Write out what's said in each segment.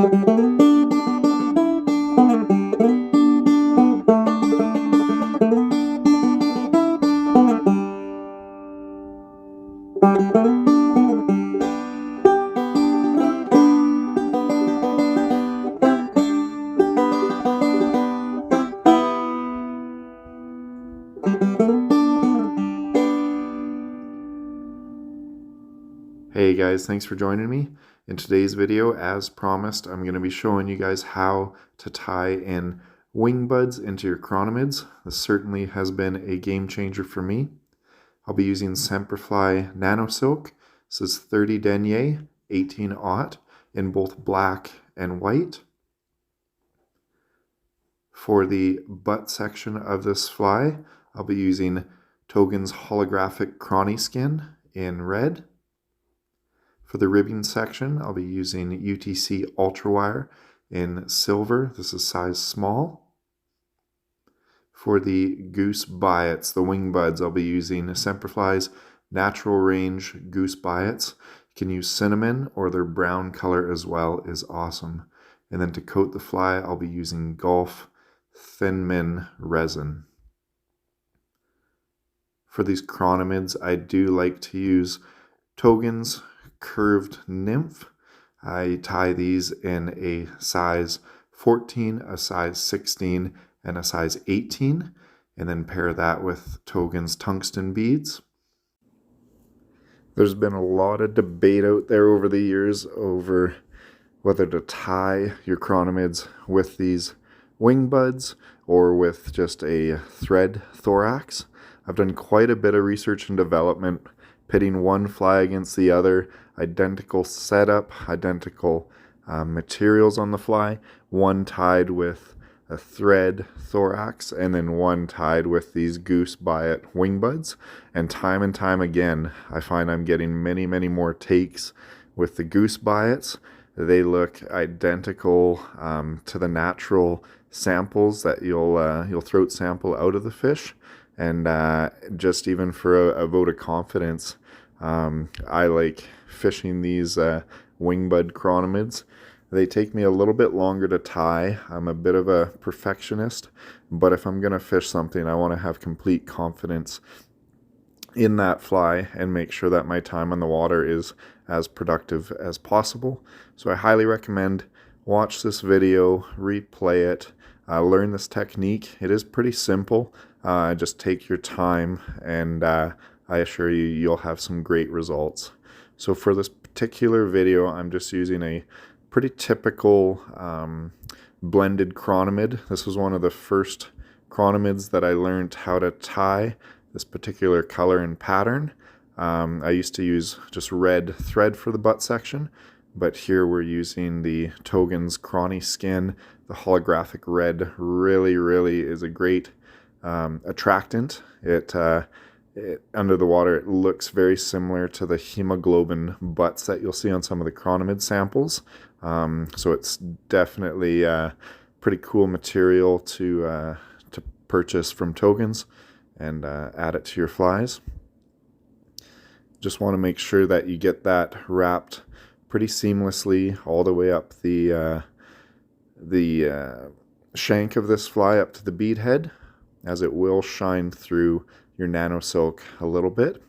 Hey guys, thanks for joining me. In today's video, as promised, I'm going to be showing you guys how to tie in wing buds into your chironomids. This certainly has been a game changer for me. I'll be using Semperfli Nano Silk. This is 30 denier, 18/aught, in both black and white. For the butt section of this fly, I'll be using Togens Chironie Skin in red. For the ribbing section, I'll be using UTC Ultrawire in silver. This is size small. For the Goose Biots, the wing buds, I'll be using Semperfli's Natural Range Goose Biots. You can use cinnamon, or their brown color as well is awesome. And then to coat the fly, I'll be using GULFF Thin Min resin. For these chironomids, I do like to use Togens curved Nymph. I tie these in a size 14, a size 16, and a size 18, and then pair that with Togens Tungsten Beads. There's been a lot of debate out there over the years over whether to tie your chironomids with these wing buds or with just a thread thorax. I've done quite a bit of research and development, pitting one fly against the other, identical setup, identical materials on the fly, one tied with a thread thorax and then one tied with these Goose Biot wing buds. And time again, I find I'm getting many more takes with the Goose Biots. They look identical to the natural samples that you'll throat sample out of the fish. And just even for a vote of confidence, I like fishing these wing bud chironomids. They take me a little bit longer to tie. I'm a bit of a perfectionist, but if I'm going to fish something, I want to have complete confidence in that fly and make sure that my time on the water is as productive as possible. So I highly recommend watch this video, replay it, learn this technique. It is pretty simple. Just take your time, and I assure you, you'll have some great results. So for this particular video, I'm just using a pretty typical blended chironomid. This was one of the first chironomids that I learned how to tie this particular color and pattern. I used to use just red thread for the butt section, but here we're using the Togens Chironie Skin. The holographic red really is a great attractant. Under the water, it looks very similar to the hemoglobin butts that you'll see on some of the chironomid samples. So it's definitely a pretty cool material to purchase from Togens and add it to your flies. Just want to make sure that you get that wrapped pretty seamlessly all the way up the shank of this fly up to the bead head, as it will shine through your Nano Silk a little bit.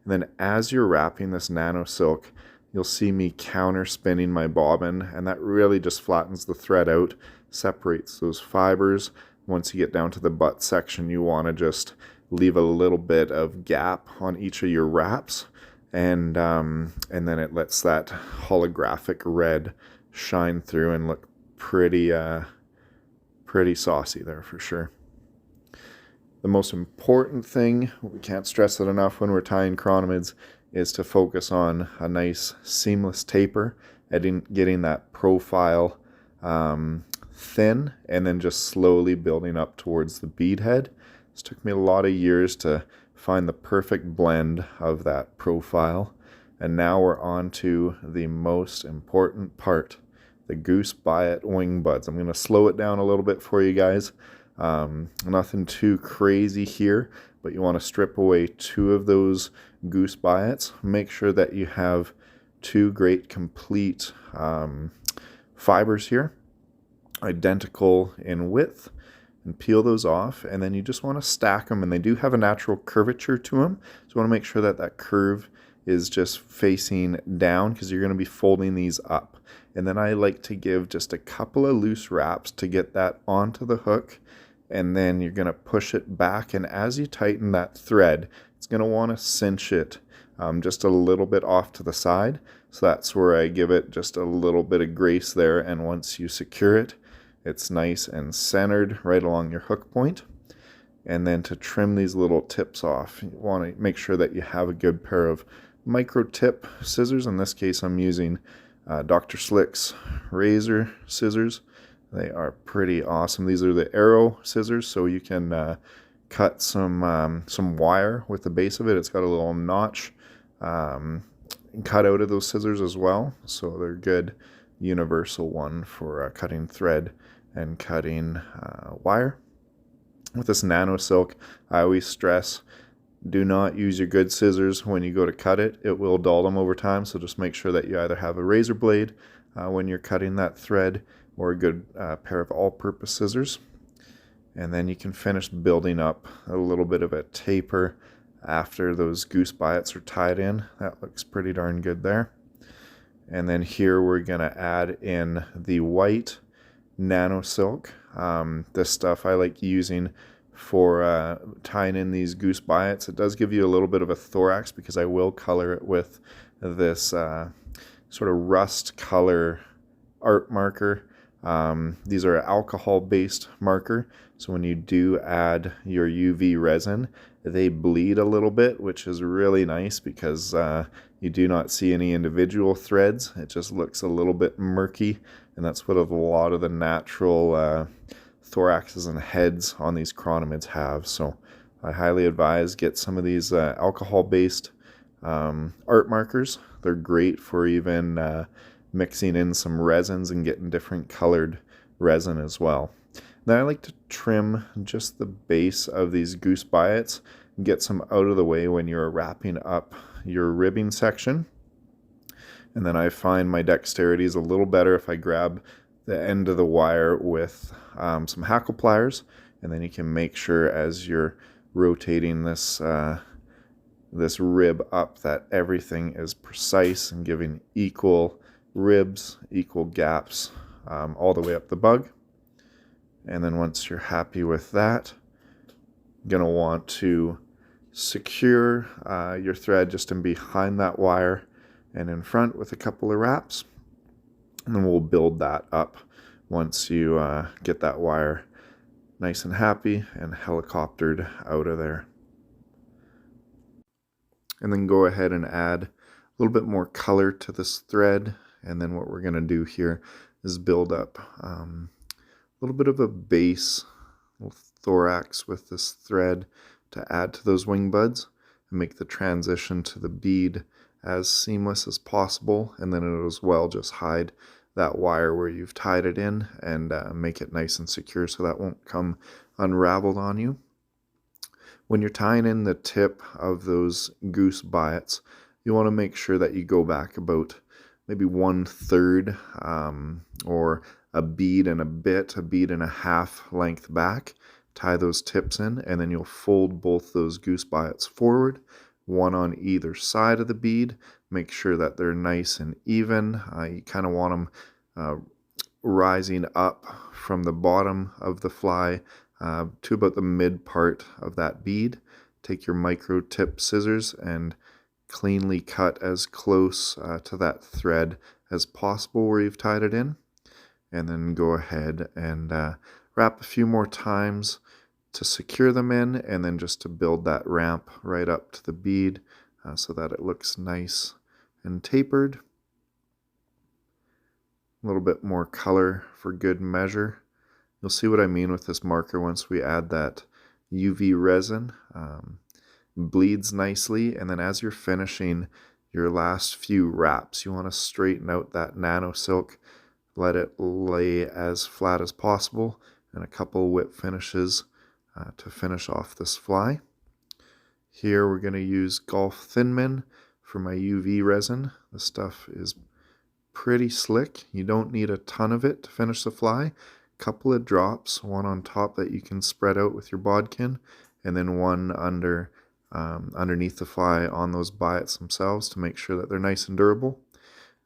And then as you're wrapping this Nano Silk, you'll see me counter spinning my bobbin, and that really just flattens the thread out, separates those fibers. Once you get down to the butt section, you want to just leave a little bit of gap on each of your wraps, and then it lets that holographic red shine through and look pretty saucy there for sure. The most important thing, we can't stress it enough when we're tying chironomids, is to focus on a nice seamless taper and getting that profile thin, and then just slowly building up towards the bead head. This took me a lot of years to find the perfect blend of that profile. And now we're on to the most important part, the Goose Biot wing buds. I'm going to slow it down a little bit for you guys. Nothing too crazy here, but you want to strip away 2 of those Goose Biots. Make sure that you have 2 great complete fibers here, identical in width, and peel those off. And then you just want to stack them, and they do have a natural curvature to them, so you want to make sure that that curve is just facing down, because you're going to be folding these up. And then I like to give just a couple of loose wraps to get that onto the hook, and then you're going to push it back, and as you tighten that thread, it's going to want to cinch it just a little bit off to the side. So that's where I give it just a little bit of grace there, and once you secure it, it's nice and centered right along your hook point. And then to trim these little tips off, you want to make sure that you have a good pair of micro tip scissors. In this case, I'm using Dr. Slick's razor scissors. They are pretty awesome. These are the arrow scissors, so you can cut some wire with the base of it. It's got a little notch cut out of those scissors as well, so they're good universal one for cutting thread and cutting wire. With this Nano Silk, I always stress, do not use your good scissors when you go to cut it. It will dull them over time, so just make sure that you either have a razor blade when you're cutting that thread, or a good pair of all-purpose scissors. And then you can finish building up a little bit of a taper after those goose biots are tied in. That looks pretty darn good there. And then here we're going to add in the white Nano Silk. This stuff I like using for tying in these goose biots. It does give you a little bit of a thorax, because I will color it with this sort of rust color art marker. These are alcohol-based marker, so when you do add your UV resin, they bleed a little bit, which is really nice, because you do not see any individual threads. It just looks a little bit murky, and that's what a lot of the natural thoraxes and heads on these chironomids have. So I highly advise get some of these alcohol-based art markers. They're great for even mixing in some resins and getting different colored resin as well. Then I like to trim just the base of these goose biots and get some out of the way when you're wrapping up your ribbing section. And then I find my dexterity is a little better if I grab the end of the wire with some hackle pliers, and then you can make sure as you're rotating this this rib up that everything is precise and giving equal ribs, equal gaps all the way up the bug. And then once you're happy with that, you're going to want to secure your thread just in behind that wire and in front with a couple of wraps. And then we'll build that up once you get that wire nice and happy and helicoptered out of there. And then go ahead and add a little bit more color to this thread. And then what we're going to do here is build up a little bit of a base, little thorax with this thread to add to those wing buds and make the transition to the bead as seamless as possible. And then it'll as well just hide that wire where you've tied it in and make it nice and secure so that won't come unraveled on you. When you're tying in the tip of those goose biots, you want to make sure that you go back about maybe 1/3 or a bead and a half length back. Tie those tips in, and then you'll fold both those goose biots forward, one on either side of the bead. Make sure that they're nice and even. You kind of want them rising up from the bottom of the fly to about the mid part of that bead. Take your micro tip scissors and cleanly cut as close to that thread as possible where you've tied it in. And then go ahead and wrap a few more times to secure them in, and then just to build that ramp right up to the bead so that it looks nice and tapered. A little bit more color for good measure. You'll see what I mean with this marker once we add that UV resin. Bleeds nicely, and then as you're finishing your last few wraps, you want to straighten out that Nano Silk, let it lay as flat as possible, and a couple whip finishes to finish off this fly. Here we're going to use GULFF Thin Min for my UV resin. This stuff is pretty slick. You don't need a ton of it to finish the fly. Couple of drops, one on top that you can spread out with your bodkin, and then one underneath the fly on those biots themselves to make sure that they're nice and durable.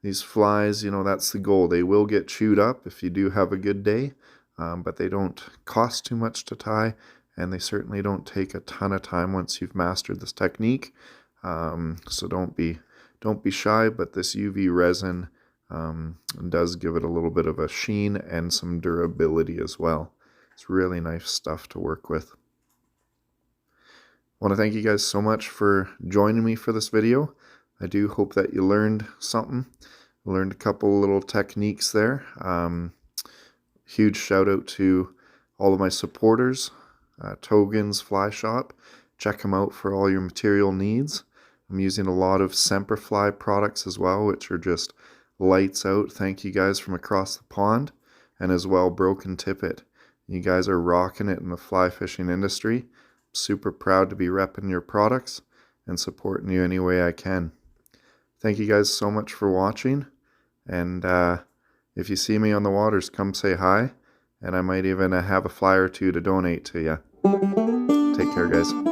These flies, that's the goal. They will get chewed up if you do have a good day, but they don't cost too much to tie, and they certainly don't take a ton of time once you've mastered this technique. So don't be shy, but this UV resin does give it a little bit of a sheen and some durability as well. It's really nice stuff to work with. I want to thank you guys so much for joining me for this video. I do hope that you learned something. Learned a couple little techniques there. Huge shout out to all of my supporters. Togens Fly Shop. Check them out for all your material needs. I'm using a lot of Semperfli products as well, which are just lights out. Thank you guys from across the pond, and as well Broken Tippet. You guys are rocking it in the fly fishing industry. Super proud to be repping your products and supporting you any way I can. Thank you guys so much for watching, and if you see me on the waters, come say hi, and I might even have a fly or two to donate to you. Take care, guys.